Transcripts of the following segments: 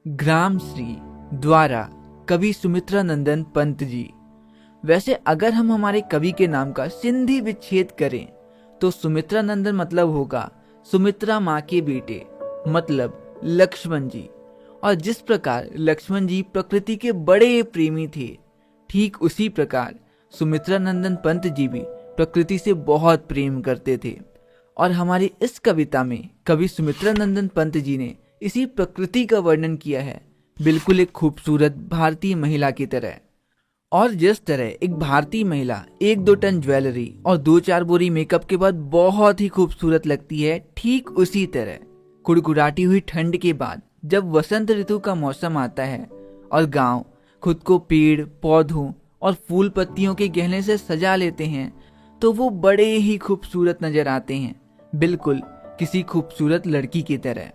ग्राम श्री द्वारा कवि सुमित्रा नंदन पंत जी। वैसे अगर हम हमारे कवि के नाम का सिंधी विच्छेद करें तो सुमित्रा नंदन मतलब होगा सुमित्रा माँ के बेटे, मतलब लक्ष्मण जी। और जिस प्रकार लक्ष्मण जी प्रकृति के बड़े प्रेमी थे, ठीक उसी प्रकार सुमित्रा नंदन पंत जी भी प्रकृति से बहुत प्रेम करते थे। और हमारी इस कविता में कवि सुमित्रा नंदन पंत जी ने इसी प्रकृति का वर्णन किया है, बिल्कुल एक खूबसूरत भारतीय महिला की तरह। और जिस तरह एक भारतीय महिला 1-2 टन ज्वेलरी और 2-4 बोरी मेकअप के बाद बहुत ही खूबसूरत लगती है, ठीक उसी तरह कुड़कुड़ाती हुई ठंड के बाद जब वसंत ऋतु का मौसम आता है और गांव खुद को पेड़ पौधों और फूल पत्तियों के गहने से सजा लेते हैं, तो वो बड़े ही खूबसूरत नजर आते हैं, बिल्कुल किसी खूबसूरत लड़की की तरह।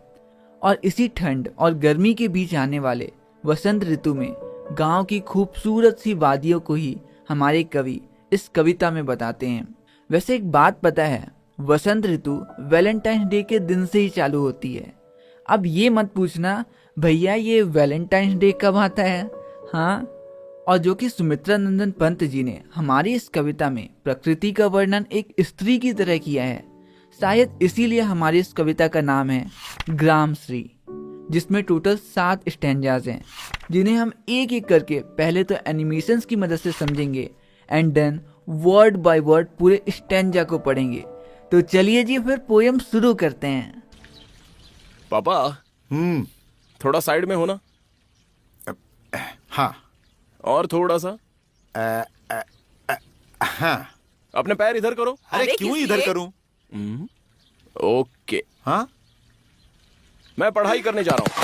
और इसी ठंड और गर्मी के बीच आने वाले वसंत ऋतु में गांव की खूबसूरत सी वादियों को ही हमारे कवि इस कविता में बताते हैं। वैसे एक बात पता है, वसंत ऋतु वैलेंटाइन डे के दिन से ही चालू होती है। अब ये मत पूछना भैया ये वैलेंटाइन डे कब आता है, हाँ। और जो कि सुमित्रा नंदन पंत जी ने हमारी इस कविता में प्रकृति का वर्णन एक स्त्री की तरह किया है, शायद इसीलिए हमारी इस कविता का नाम है ग्राम श्री, जिसमें टोटल 7 स्टैंजाज हैं, जिन्हें हम एक एक करके पहले तो एनिमेशंस की मदद से समझेंगे and then word by word पूरे स्टैंजा को पढ़ेंगे। तो चलिए जी फिर पोयम शुरू करते हैं। पापा थोड़ा साइड में हो ना। हाँ। और थोड़ा सा। हाँ। अपने पैर इधर करो। अरे क्यों इधर करूं? ओके। हाँ, मैं पढ़ाई करने जा रहा हूँ।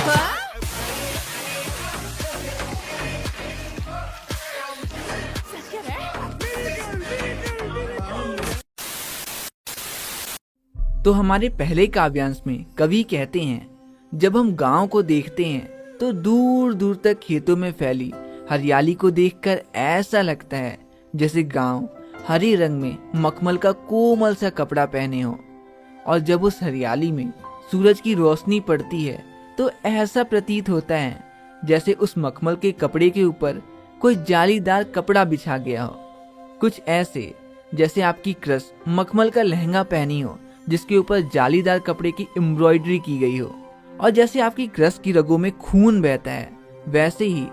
तो हमारे पहले काव्यांश में कवि कहते हैं, जब हम गांव को देखते हैं तो दूर दूर तक खेतों में फैली हरियाली को देखकर ऐसा लगता है जैसे गांव हरे रंग में मखमल का कोमल सा कपड़ा पहने हो। और जब उस हरियाली में सूरज की रोशनी पड़ती है तो ऐसा प्रतीत होता है जैसे उस मखमल के कपड़े के ऊपर कोई जालीदार कपड़ा बिछा गया हो। कुछ ऐसे जैसे आपकी क्रश मखमल का लहंगा पहनी हो जिसके ऊपर जालीदार कपड़े की एम्ब्रॉयडरी की गई हो। और जैसे आपकी क्रश की रगों में खून बहता है, वैसे ही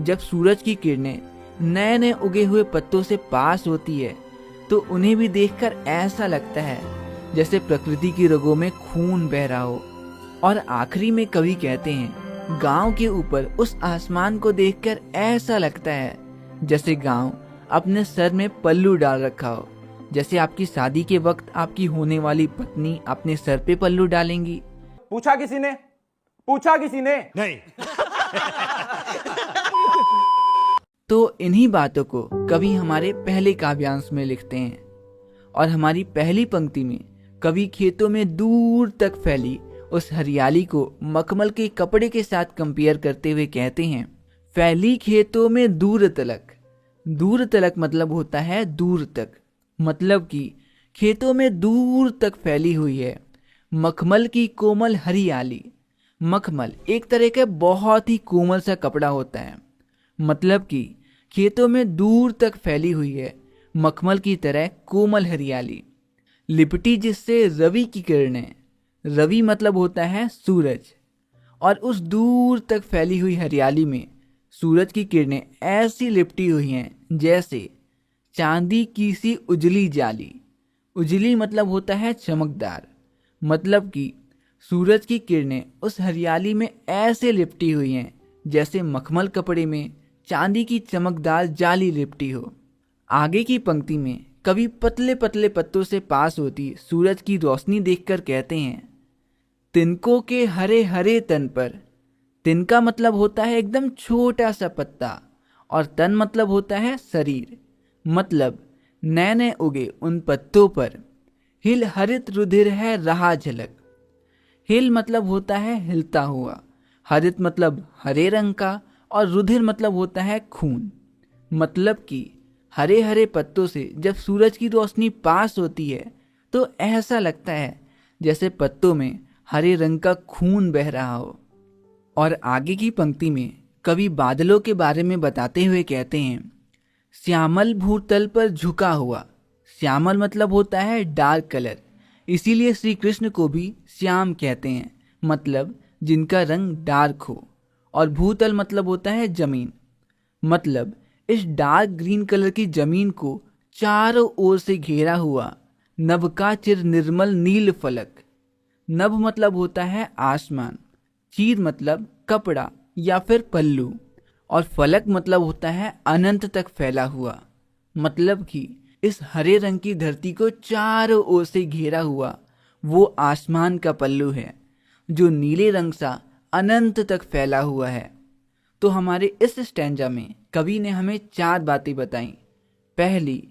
जब सूरज की किरणें नए नए उगे हुए पत्तों से पास होती है तो उन्हें भी देखकर ऐसा लगता है जैसे प्रकृति की रगों में खून बह रहा हो। और आखिरी में कवि कहते हैं, गांव के ऊपर उस आसमान को देखकर ऐसा लगता है जैसे गांव अपने सर में पल्लू डाल रखा हो, जैसे आपकी शादी के वक्त आपकी होने वाली पत्नी अपने सर पे पल्लू डालेंगी। पूछा किसी ने? पूछा किसी ने? नहीं। तो इन्हीं बातों को कवि हमारे पहले काव्यांश में लिखते हैं। और हमारी पहली पंक्ति में कवि खेतों में दूर तक फैली उस हरियाली को मखमल के कपड़े के साथ कंपेयर करते हुए कहते हैं, फैली खेतों में दूर तलक। दूर तलक मतलब होता है दूर तक, मतलब कि खेतों में दूर तक फैली हुई है मखमल की कोमल हरियाली। मखमल एक तरह का बहुत ही कोमल सा कपड़ा होता है, मतलब कि खेतों में दूर तक फैली हुई है मखमल की तरह कोमल हरियाली, लिपटी जिससे रवि की किरणें। रवि मतलब होता है सूरज। और उस दूर तक फैली हुई हरियाली में सूरज की किरणें ऐसी लिपटी हुई हैं जैसे चांदी की सी उजली जाली। उजली मतलब होता है चमकदार, मतलब कि सूरज की किरणें उस हरियाली में ऐसे लिपटी हुई हैं जैसे मखमल कपड़े में चांदी की चमकदार जाली लिपटी हो। आगे की पंक्ति में कवि पतले पतले पत्तों से पास होती सूरज की रोशनी देखकर कहते हैं, तिनकों के हरे हरे तन पर। तिनका मतलब होता है एकदम छोटा सा पत्ता और तन मतलब होता है शरीर, मतलब नए नए उगे उन पत्तों पर हिल हरित रुधिर है रहा झलक। हिल मतलब होता है हिलता हुआ, हरित मतलब हरे रंग का और रुधिर मतलब होता है खून। मतलब कि हरे हरे पत्तों से जब सूरज की रोशनी पास होती है तो ऐसा लगता है जैसे पत्तों में हरे रंग का खून बह रहा हो। और आगे की पंक्ति में कवि बादलों के बारे में बताते हुए कहते हैं, श्यामल भूतल पर झुका हुआ। श्यामल मतलब होता है डार्क कलर, इसीलिए श्री कृष्ण को भी श्याम कहते हैं, मतलब जिनका रंग डार्क हो। और भूतल मतलब होता है जमीन, मतलब इस डार्क ग्रीन कलर की जमीन को चारों ओर से घेरा हुआ नभ का चिर निर्मल नील फलक। नभ मतलब होता है आसमान, चीर मतलब कपड़ा या फिर पल्लू, और फलक मतलब होता है अनंत तक फैला हुआ। मतलब कि इस हरे रंग की धरती को चारों ओर से घेरा हुआ वो आसमान का पल्लू है जो नीले रंग सा अनंत तक फैला हुआ है। तो हमारे इस स्टैंजा में कवि ने हमें 4 बातें बताई। पहली,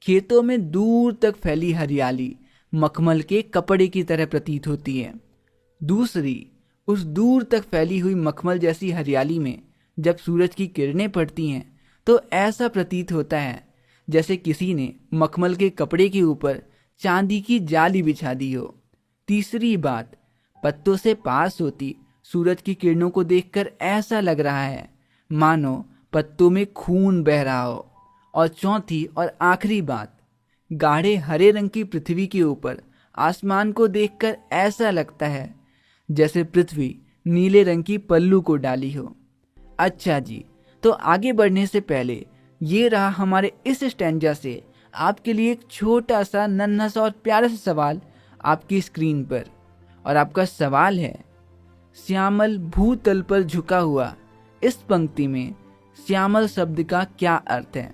खेतों में दूर तक फैली हरियाली मखमल के कपड़े की तरह प्रतीत होती है। दूसरी, उस दूर तक फैली हुई मखमल जैसी हरियाली में जब सूरज की किरणें पड़ती हैं तो ऐसा प्रतीत होता है जैसे किसी ने मखमल के कपड़े के ऊपर चांदी की जाली बिछा दी हो। तीसरी बात, पत्तों से पास होती सूरज की किरणों को देखकर ऐसा लग रहा है मानो पत्तों में खून बह रहा हो। और चौथी और आखिरी बात, गाढ़े हरे रंग की पृथ्वी के ऊपर आसमान को देखकर ऐसा लगता है जैसे पृथ्वी नीले रंग की पल्लू को डाली हो। अच्छा जी, तो आगे बढ़ने से पहले ये रहा हमारे इस स्टैंजा से आपके लिए एक छोटा सा नन्हा सा और प्यारा सा सवाल आपकी स्क्रीन पर। और आपका सवाल है, श्यामल भूतल पर झुका हुआ, इस पंक्ति में श्यामल शब्द का क्या अर्थ है?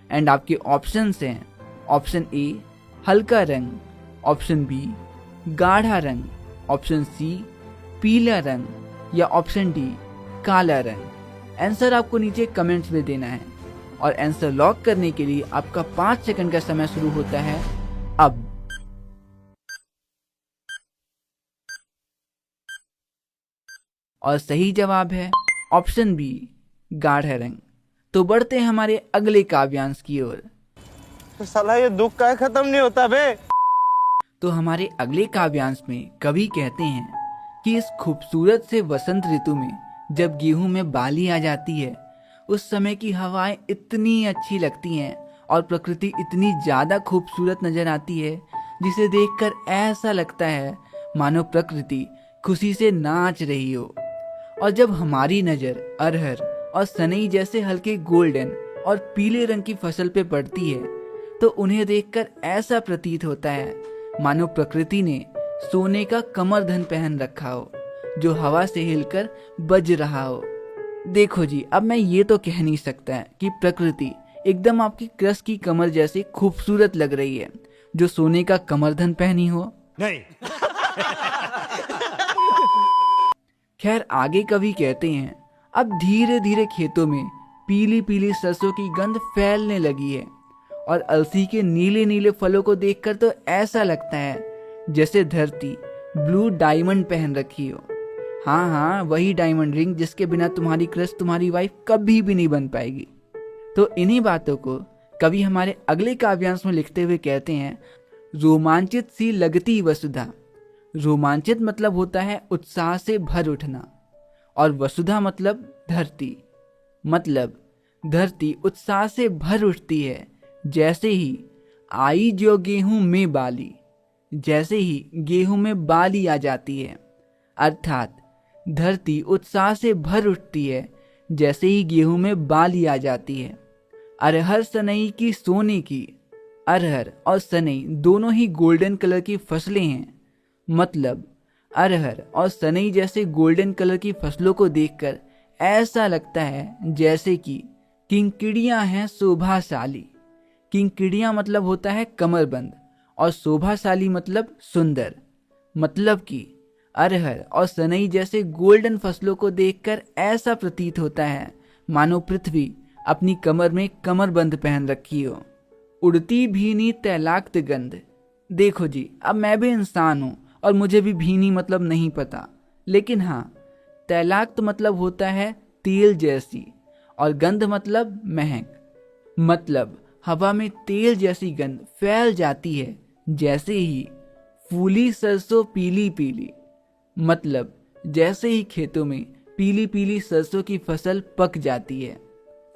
एंड आपके ऑप्शंस हैं, ऑप्शन ए हल्का रंग, ऑप्शन बी गाढ़ा रंग, ऑप्शन सी पीला रंग या ऑप्शन डी काला रंग। आंसर आपको नीचे कमेंट्स में देना है और आंसर लॉक करने के लिए आपका 5 सेकंड का समय शुरू होता है अब। और सही जवाब है ऑप्शन बी गाढ़ा रंग। तो बढ़ते हैं हमारे अगले काव्यांश की ओर। तो साला ये दुख का खत्म नहीं होता बे। तो हमारे अगले काव्यांश में कवि कहते हैं कि इस खूबसूरत से वसंत ऋतु में जब गेहूं में बाली आ जाती है, उस समय की हवाएं इतनी अच्छी लगती हैं और प्रकृति इतनी ज्यादा खूबसूरत नजर आती है जिसे देखकर ऐसा लगता है मानो प्रकृति खुशी से नाच रही हो। और जब हमारी नजर अरहर और सनई जैसे हल्के गोल्डन और पीले रंग की फसल पे पड़ती है तो उन्हें देखकर ऐसा प्रतीत होता है मानो प्रकृति ने सोने का कमरधन पहन रखा हो जो हवा से हिलकर बज रहा हो। देखो जी, अब मैं ये तो कह नहीं सकता कि प्रकृति एकदम आपकी क्रश की कमर जैसी खूबसूरत लग रही है जो सोने का कमरधन पहनी हो। नहीं। खैर, आगे कवि कहते हैं, अब धीरे धीरे खेतों में पीली पीली सरसों की गंध फैलने लगी है और अलसी के नीले नीले फलों को देखकर तो ऐसा लगता है जैसे धरती ब्लू डायमंड पहन रखी हो। हाँ हाँ, वही डायमंड रिंग जिसके बिना तुम्हारी क्रश तुम्हारी वाइफ कभी भी नहीं बन पाएगी। तो इन्हीं बातों को कवि हमारे अगले काव्यांश में लिखते हुए कहते हैं, रोमांचित सी लगती वसुधा। रोमांचित मतलब होता है उत्साह से भर उठना और वसुधा मतलब धरती। मतलब धरती उत्साह से भर उठती है जैसे ही आई जो गेहूं में बाली। जैसे ही गेहूं में बाली आ जाती है, अर्थात धरती उत्साह से भर उठती है जैसे ही गेहूं में बाली आ जाती है। अरहर सनई की सोने की, अरहर और सनई दोनों ही गोल्डन कलर की फसलें हैं। मतलब अरहर और सनई जैसे गोल्डन कलर की फसलों को देखकर ऐसा लगता है जैसे कि किंकिड़ियां हैं शोभाशाली। किंकिड़ियां मतलब होता है कमरबंद और शोभाशाली मतलब सुंदर। मतलब कि अरहर और सनई जैसे गोल्डन फसलों को देखकर ऐसा प्रतीत होता है मानो पृथ्वी अपनी कमर में कमरबंद पहन रखी हो। उड़ती भीनी तैलाक्त गंध। देखो जी, अब मैं भी इंसान हूं और मुझे भी भीनी मतलब नहीं पता, लेकिन हाँ, तैलाक्त मतलब होता है तेल जैसी और गंध मतलब महक। मतलब हवा में तेल जैसी गंध फैल जाती है जैसे ही फूली सरसों पीली पीली। मतलब जैसे ही खेतों में पीली पीली सरसों की फसल पक जाती है।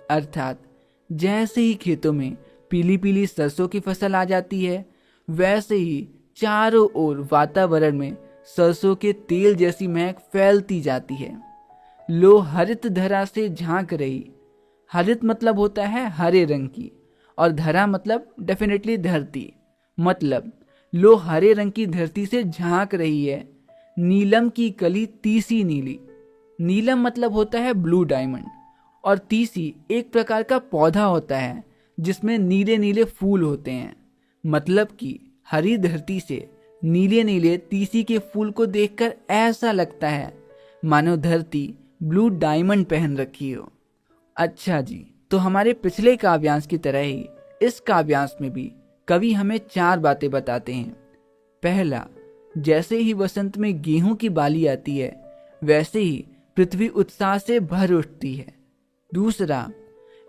अर्थात जैसे ही खेतों में पीली पीली सरसों की फसल आ जाती है, वैसे ही चारों ओर वातावरण में सरसों के तेल जैसी महक फैलती जाती है। लो हरित धरा से झांक रही। हरित मतलब होता है हरे रंग की, और धरा मतलब डेफिनेटली धरती। मतलब लो हरे रंग की धरती से झांक रही है नीलम की कली तीसी नीली। नीलम मतलब होता है ब्लू डायमंड, और तीसी एक प्रकार का पौधा होता है जिसमें नीले नीले फूल होते हैं। मतलब कि हरी धरती से नीले नीले तीसी के फूल को देखकर ऐसा लगता है मानो धरती ब्लू डायमंड पहन रखी हो। अच्छा जी, तो हमारे पिछले काव्यांश की तरह ही इस काव्यांश में भी कवि हमें 4 बातें बताते हैं। पहला, जैसे ही वसंत में गेहूं की बाली आती है, वैसे ही पृथ्वी उत्साह से भर उठती है। दूसरा,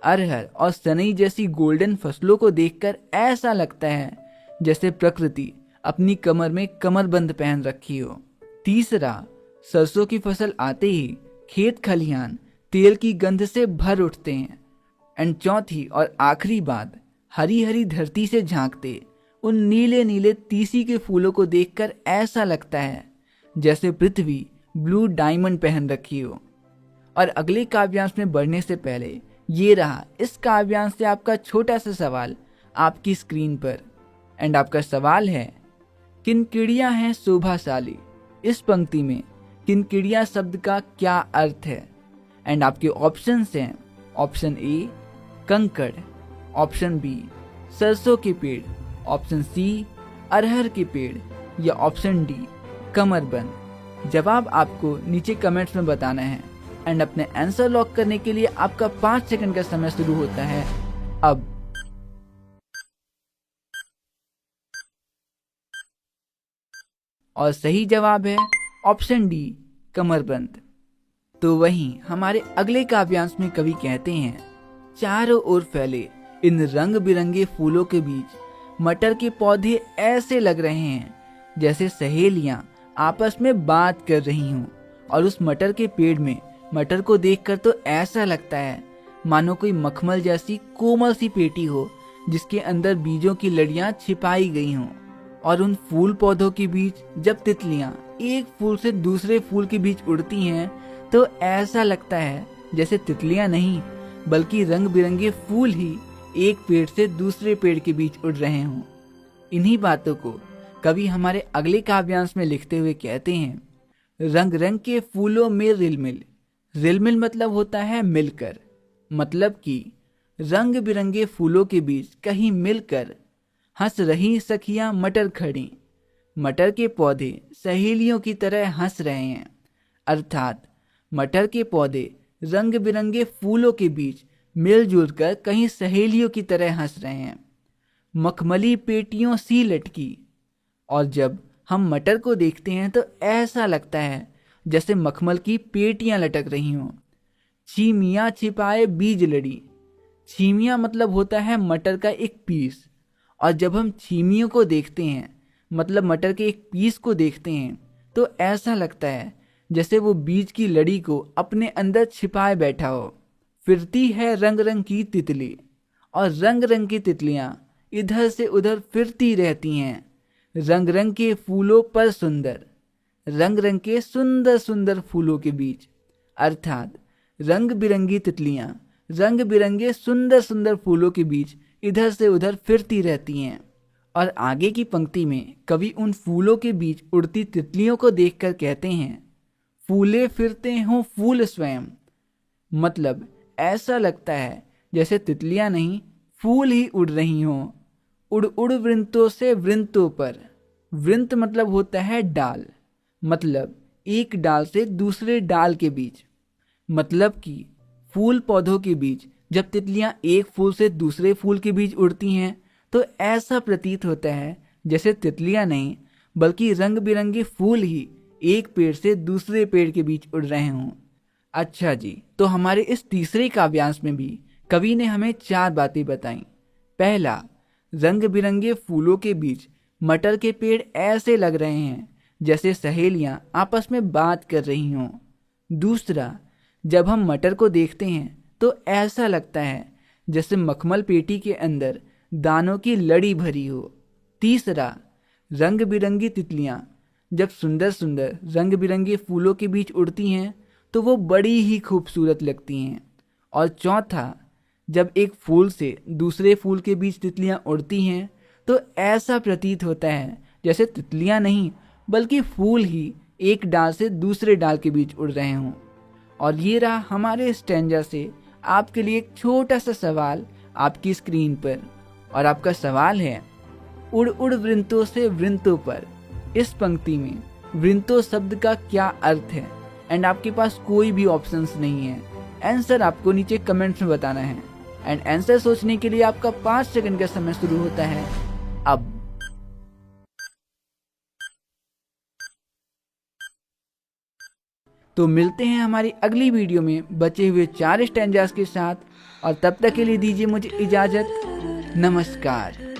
अरहर और सनई जैसी गोल्डन फसलों को देखकर ऐसा लगता है जैसे प्रकृति अपनी कमर में कमरबंद पहन रखी हो। तीसरा, सरसों की फसल आते ही खेत खलिहान तेल की गंध से भर उठते हैं। एंड चौथी और आखिरी बात, हरी हरी धरती से झांकते उन नीले नीले तीसी के फूलों को देखकर ऐसा लगता है जैसे पृथ्वी ब्लू डायमंड पहन रखी हो। और अगले काव्यांश में बढ़ने से पहले ये रहा इस काव्यांश से आपका छोटा सा सवाल आपकी स्क्रीन पर। एंड आपका सवाल है, किनकिड़ियां हैं शोभाशाली। इस पंक्ति में किनकिड़ियां शब्द का क्या अर्थ है? एंड आपके ऑप्शंस हैं, ऑप्शन ए कंकड़, ऑप्शन बी सरसों के पेड़, ऑप्शन सी अरहर के पेड़, या ऑप्शन डी कमरबंद। जवाब आपको नीचे कमेंट्स में बताना है। एंड अपने आंसर लॉक करने के लिए आपका 5 सेकंड का समय शुरू होता है अब। और सही जवाब है ऑप्शन डी कमरबंद। तो वहीं हमारे अगले काव्यांश में कवि कहते हैं, चारों ओर फैले इन रंग बिरंगे फूलों के बीच मटर के पौधे ऐसे लग रहे हैं जैसे सहेलियां आपस में बात कर रही हों। और उस मटर के पेड़ में मटर को देखकर तो ऐसा लगता है मानो कोई मखमल जैसी कोमल सी पेटी हो जिसके अंदर बीजों की लड़ियां छिपाई गई हों। और उन फूल पौधों के बीच जब तितलियां एक फूल से दूसरे फूल के बीच उड़ती हैं तो ऐसा लगता है जैसे तितलियां नहीं बल्कि रंग बिरंगे फूल ही एक पेड़ से दूसरे पेड़ के बीच उड़ रहे हों। इन्हीं बातों को कवि हमारे अगले काव्यांश में लिखते हुए कहते हैं, रंग रंग के फूलों में रिलमिल। रिलमिल मतलब होता है मिलकर। मतलब कि रंग बिरंगे फूलों के बीच कहीं मिलकर हंस रही सखियां मटर खड़ी। मटर के पौधे सहेलियों की तरह हंस रहे हैं। अर्थात मटर के पौधे रंग बिरंगे फूलों के बीच मिलजुल कर कहीं सहेलियों की तरह हंस रहे हैं। मखमली पेटियों सी लटकी। और जब हम मटर को देखते हैं तो ऐसा लगता है जैसे मखमल की पेटियां लटक रही हों। छीमियां छिपाए बीज लड़ी। छीमियां मतलब होता है मटर का एक पीस। और जब हम छीमियों को देखते हैं मतलब मटर के एक पीस को देखते हैं तो ऐसा लगता है जैसे वो बीज की लड़ी को अपने अंदर छिपाए बैठा हो। फिरती है रंग रंग की तितली, और रंग रंग की तितलियां इधर से उधर फिरती रहती हैं। रंग रंग के फूलों पर सुंदर। रंग रंग के सुंदर सुंदर फूलों के बीच। अर्थात रंग बिरंगी तितलियां रंग बिरंगे सुंदर सुंदर फूलों के बीच इधर से उधर फिरती रहती हैं। और आगे की पंक्ति में कवि उन फूलों के बीच उड़ती तितलियों को देखकर कहते हैं, फूले फिरते हों फूल स्वयं। मतलब ऐसा लगता है जैसे तितलियां नहीं फूल ही उड़ रही हों। उड़ उड़ वृंतों से वृंतों पर। वृंत मतलब होता है डाल। मतलब एक डाल से दूसरे डाल के बीच। मतलब कि फूल पौधों के बीच जब तितलियां एक फूल से दूसरे फूल के बीच उड़ती हैं तो ऐसा प्रतीत होता है जैसे तितलियां नहीं बल्कि रंग बिरंगे फूल ही एक पेड़ से दूसरे पेड़ के बीच उड़ रहे हों। अच्छा जी, तो हमारे इस तीसरे काव्यांश में भी कवि ने हमें 4 बातें बताई। पहला, रंग बिरंगे फूलों के बीच मटर के पेड़ ऐसे लग रहे हैं जैसे सहेलियां आपस में बात कर रही हों। दूसरा, जब हम मटर को देखते हैं तो ऐसा लगता है जैसे मखमल पेटी के अंदर दानों की लड़ी भरी हो। तीसरा, रंग बिरंगी तितलियां जब सुंदर सुंदर रंग बिरंगे फूलों के बीच उड़ती हैं तो वो बड़ी ही खूबसूरत लगती हैं। और चौथा, जब एक फूल से दूसरे फूल के बीच तितलियां उड़ती हैं तो ऐसा प्रतीत होता है जैसे तितलियां नहीं बल्कि फूल ही एक डाल से दूसरे डाल के बीच उड़ रहे हों। और ये रहा हमारे स्टैंजा से आपके लिए एक छोटा सा सवाल आपकी स्क्रीन पर। और आपका सवाल है, उड़ उड़ वृंतों से वृंतों पर, इस पंक्ति में वृंतों शब्द का क्या अर्थ है? एंड आपके पास कोई भी ऑप्शंस नहीं है। आंसर आपको नीचे कमेंट्स में बताना है। एंड आंसर सोचने के लिए आपका 5 सेकंड का समय शुरू होता है अब। तो मिलते हैं हमारी अगली वीडियो में बचे हुए 4 स्टैंजास के साथ, और तब तक के लिए दीजिए मुझे इजाजत। नमस्कार।